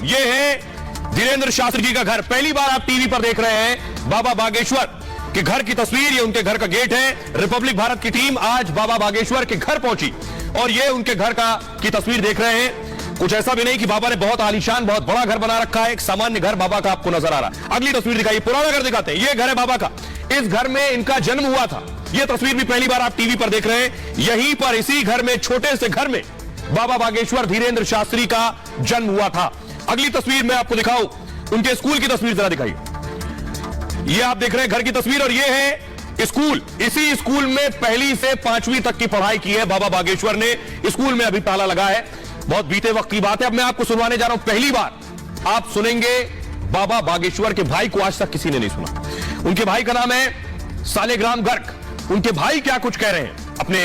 ये है धीरेन्द्र शास्त्री जी का घर। पहली बार आप टीवी पर देख रहे हैं बाबा बागेश्वर के घर की तस्वीर। ये उनके घर का गेट है। रिपब्लिक भारत की टीम आज बाबा बागेश्वर के घर पहुंची और ये उनके घर की तस्वीर देख रहे हैं। कुछ ऐसा भी नहीं कि बाबा ने बहुत आलीशान बहुत बड़ा घर बना रखा है। एक सामान्य घर बाबा का आपको नजर आ रहा है। अगली तस्वीर दिखाइए, पुराना घर दिखाते हैं। ये घर है बाबा का। इस घर में इनका जन्म हुआ था। ये तस्वीर भी पहली बार आप टीवी पर देख रहे हैं। यहीं पर इसी घर में, छोटे से घर में बाबा बागेश्वर धीरेन्द्र शास्त्री का जन्म हुआ था। अगली तस्वीर मैं आपको दिखाऊं, उनके स्कूल की तस्वीर जरा दिखाइए। ये आप देख रहे हैं घर की तस्वीर और ये है स्कूल। इसी स्कूल में पहली से 5वीं तक की पढ़ाई की है बाबा बागेश्वर ने। स्कूल में अभी ताला लगा है। बहुत बीते वक्त की बात है। अब मैं आपको सुनवाने जा रहा हूं। पहली बार आप सुनेंगे बाबा बागेश्वर के भाई को, आज तक किसी ने नहीं सुना। उनके भाई का नाम है सालेग्राम गर्ग। उनके भाई क्या कुछ कह रहे हैं अपने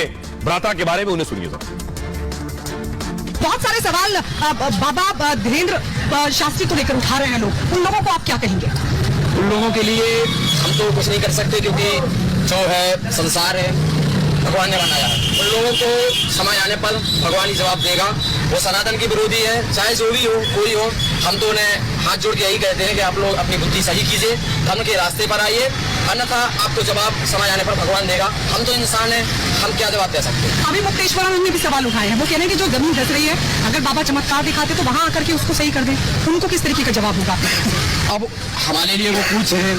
भ्राता के बारे में, उन्हें सुनिए। बहुत सारे सवाल बाबा धीरेन्द्र शास्त्री को लेकर उठा रहे हैं लोग। उन लोगों को आप क्या कहेंगे? उन लोगों के लिए हम तो कुछ नहीं कर सकते, क्योंकि जो है संसार है भगवान ने बनाया है। उन लोगों को समय आने पर भगवान ही जवाब देगा। वो सनातन की विरोधी है, चाहे जो भी हो, कोई हो। हम तो उन्हें हाथ जोड़ के यही कहते हैं कि आप लोग अपनी बुद्धि सही कीजिए, धर्म के रास्ते पर आइए, अन्यथा आपको जवाब समय आने पर भगवान देगा। हम तो इंसान हैं, हम क्या जवाब दे सकते हैं? अभी मुक्तेश्वरानंद ने भी सवाल उठाए हैं। वो कह रहे हैं कि जो जमीन धस रही है, अगर बाबा चमत्कार दिखाते तो वहां आकर के उसको सही कर दें। उनको किस तरीके का जवाब होगा? अब हमारे लिए वो पूछ रहे हैं,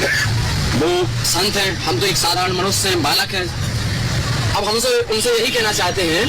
वो संत हैं, हम तो एक साधारण मनुष्य हैं, बालक हैं। अब हमसे उनसे यही कहना चाहते हैं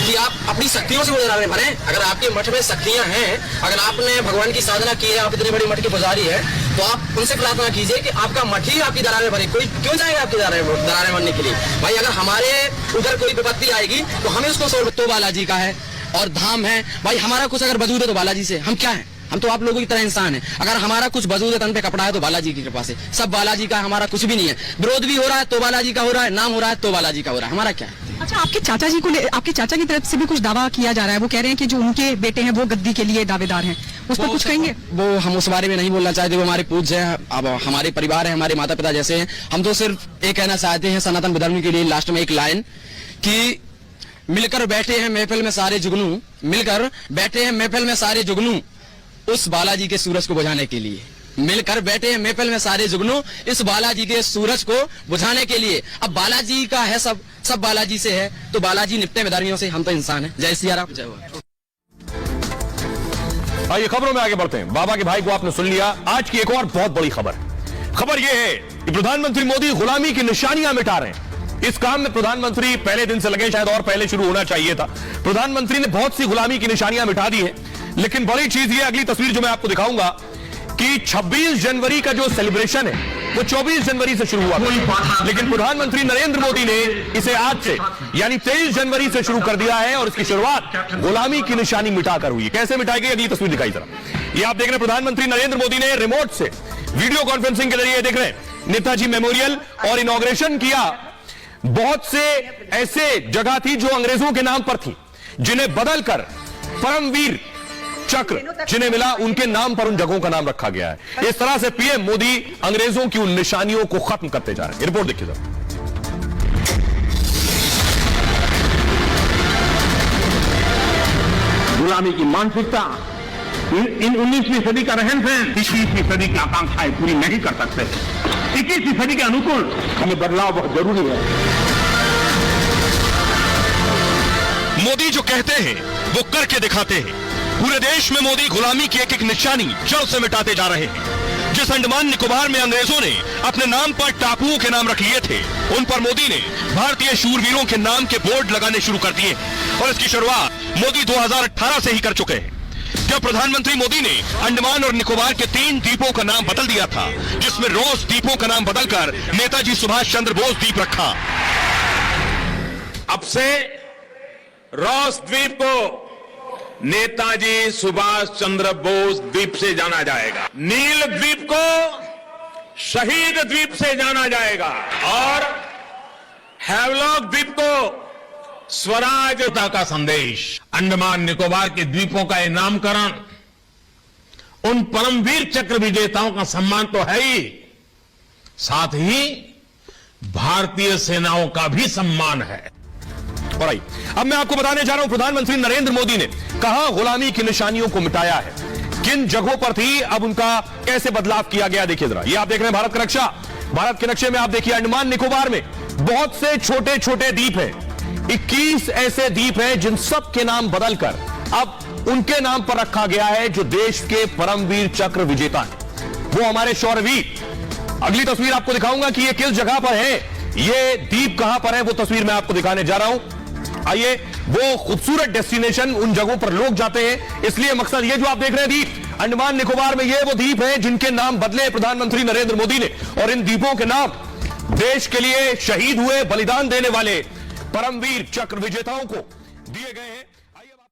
कि आप अपनी शक्तियों से गुजर रहे भरें। अगर आपके मठ में शक्तियां हैं, अगर आपने भगवान की साधना की है, आप इतनी बड़ी मठ के पुजारी है, तो आप उनसे प्रार्थना कीजिए कि आपका मठ ही आपकी दरारें भरे। कोई क्यों जाएगा आपकी दरारें भरने के लिए? भाई अगर हमारे उधर कोई विपत्ति आएगी तो हमें उसको सोच, तो बालाजी का है और धाम है। भाई हमारा कुछ अगर वजूद है तो बालाजी से। हम क्या है? हम तो आप लोगों की तरह इंसान है। अगर हमारा कुछ वजूद है, तन पे कपड़ा है, तो बालाजी की कृपा से। सब बालाजी का है, हमारा कुछ भी नहीं है। विरोध भी हो रहा है तो बालाजी का हो रहा है, नाम हो रहा है तो बालाजी का हो रहा है। हमारा क्या है? अच्छा, आपके चाचा जी को आपके चाचा की तरफ से भी कुछ दावा किया जा रहा है। वो कह रहे हैं कि जो उनके बेटे हैं वो गद्दी के लिए दावेदार हैं। उस पर कुछ कहेंगे? वो हम उस बारे में नहीं बोलना चाहते। वो हमारे पूज्य हैं, अब हमारे परिवार है, हमारे माता पिता जैसे हैं। हम तो सिर्फ ये कहना चाहते हैं सनातन धर्म के लिए लास्ट में एक लाइन कि मिलकर बैठे हैं महफिल में सारे जुगनू, मिलकर बैठे हैं महफिल में सारे जुगनू, उस बालाजी के सूरज को बुझाने के लिए। मिलकर बैठे हैं महफिल में सारे जुगनू, इस बालाजी के सूरज को बुझाने के लिए। अब बालाजी का है, सब बालाजी से है, तो बालाजी निपटे मेदारियों से। हम तो इंसान हैं। जय सिया राम, जय। आइए खबरों में आगे बढ़ते हैं। बाबा के भाई को आपने सुन लिया। आज की एक और बहुत बड़ी खबर यह है कि प्रधानमंत्री मोदी गुलामी की निशानियां मिटा रहे हैं। इस काम में प्रधानमंत्री पहले दिन से लगे, शायद और पहले शुरू होना चाहिए था। प्रधानमंत्री ने बहुत सी गुलामी की निशानियां मिटा दी है। लेकिन बड़ी चीज ये, अगली तस्वीर जो मैं आपको दिखाऊंगा कि 26 जनवरी का जो सेलिब्रेशन है वो 24 जनवरी से शुरू हुआ था। लेकिन प्रधानमंत्री नरेंद्र मोदी ने इसे आज से यानी 23 जनवरी से शुरू कर दिया है और इसकी शुरुआत गुलामी की निशानी मिटाकर हुई है। कैसे मिटाई गई, अगली तस्वीर दिखाई जरा। ये आप देख रहे हैं, प्रधानमंत्री नरेंद्र मोदी ने रिमोट से वीडियो कॉन्फ्रेंसिंग के जरिए देख रहे हैं नेताजी मेमोरियल और इनॉग्रेशन किया। बहुत से ऐसे जगह थी जो अंग्रेजों के नाम पर थी, जिन्हें बदलकर परमवीर चक्र जिन्हें मिला, उनके नाम पर उन जगहों का नाम रखा गया है। इस तरह से पीएम मोदी अंग्रेजों की उन निशानियों को खत्म करते जा रहे हैं। रिपोर्ट देखिए जरा। गुलामी की मानसिकता, इन 19वीं सदी का रहन सहन 21वीं सदी की आकांक्षाएं पूरी नहीं कर सकते। 21वीं सदी के अनुकूल हमें बदलाव बहुत जरूरी है। मोदी जो कहते हैं वो करके दिखाते हैं। पूरे देश में मोदी गुलामी की एक एक निशानी जड़ से मिटाते जा रहे हैं। जिस अंडमान निकोबार में अंग्रेजों ने अपने नाम पर टापुओं के नाम रख लिए थे, उन पर मोदी ने भारतीय शूरवीरों के नाम के बोर्ड लगाने शुरू कर दिए और इसकी शुरुआत मोदी 2018 से ही कर चुके हैं। जब प्रधानमंत्री मोदी ने अंडमान और निकोबार के 3 द्वीपों का नाम बदल दिया था, जिसमें रोज द्वीपों का नाम बदलकर नेताजी सुभाष चंद्र बोस द्वीप रखा। अब से रॉस द्वीप को नेताजी सुभाष चंद्र बोस द्वीप से जाना जाएगा, नील द्वीप को शहीद द्वीप से जाना जाएगा और हैवलॉक द्वीप को स्वराजता का संदेश। अंडमान निकोबार के द्वीपों का यह नामकरण उन परमवीर चक्र विजेताओं का सम्मान तो है ही, साथ ही भारतीय सेनाओं का भी सम्मान है। और अब मैं आपको बताने जा रहा हूं, प्रधानमंत्री नरेंद्र मोदी ने कहां गुलामी की निशानियों को मिटाया है, किन जगहों पर थी, अब उनका कैसे बदलाव किया गया, देखिए जरा। ये आप देख रहे हैं भारत का नक्शा। भारत के नक्शे में आप देखिए अंडमान निकोबार में बहुत से छोटे छोटे द्वीप हैं। 21 ऐसे द्वीप हैं जिन सब के नाम बदलकर अब उनके नाम पर रखा गया है जो देश के परमवीर चक्र विजेता हैं, वो हमारे शौर्यवीर। अगली तस्वीर आपको दिखाऊंगा कि ये किस जगह पर है, ये द्वीप कहां पर है, वो तस्वीर मैं आपको दिखाने जा रहा हूं। आइए, वो खूबसूरत डेस्टिनेशन, उन जगहों पर लोग जाते हैं, इसलिए मकसद ये जो आप देख रहे हैं द्वीप अंडमान निकोबार में, ये वो द्वीप हैं जिनके नाम बदले प्रधानमंत्री नरेंद्र मोदी ने, और इन द्वीपों के नाम देश के लिए शहीद हुए, बलिदान देने वाले परमवीर चक्र विजेताओं को दिए गए हैं।